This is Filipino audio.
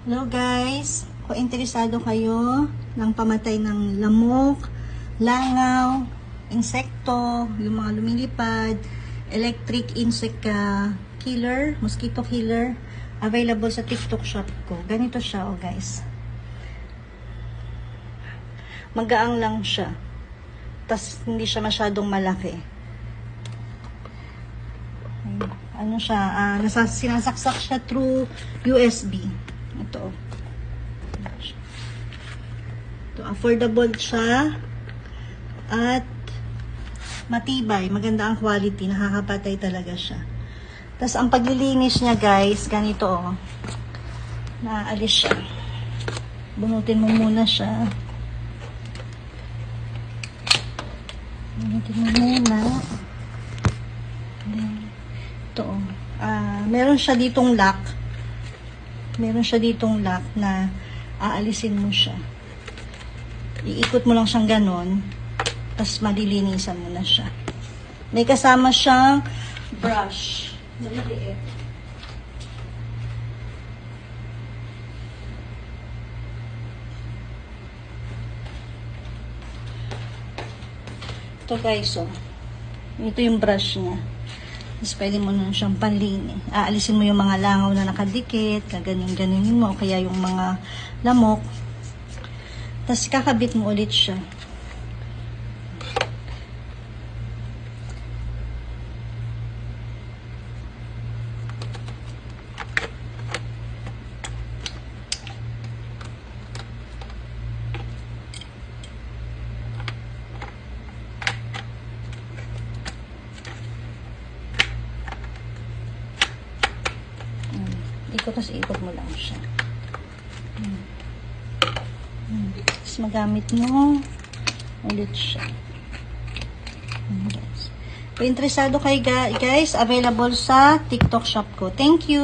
Hello guys, kung interesado kayo ng pamatay ng lamok, langaw, insekto, yung mga lumilipad, electric insect killer, mosquito killer, available sa TikTok shop ko. Ganito siya guys. Magaang lang siya. Tas hindi siya masyadong malaki. Ano siya, sinasaksak siya through USB. Ito, affordable siya at matibay, maganda ang quality, nakakapatay talaga siya. Tapos ang paglilinis niya guys, ganito naalis siya. Bunutin mo muna siya. Bunutin mo muna. Ito meron siya ditong lock. Meron siya ditong lock na aalisin mo siya. Iikot mo lang siyang ganon, tapos malilinisan mo na siya. May kasama siyang brush. Maliliit. Ito guys, ito yung brush niya. Tapos pwede mo na siyang panlinis. Aalisin mo yung mga langaw na nakadikit, ganyan-ganyan mo, kaya yung mga lamok. Tapos kakabit mo ulit siya. Tapos ikot mo lang siya. Tapos magamit mo ulit siya. Kung interesado kayo guys, available sa TikTok shop ko. Thank you!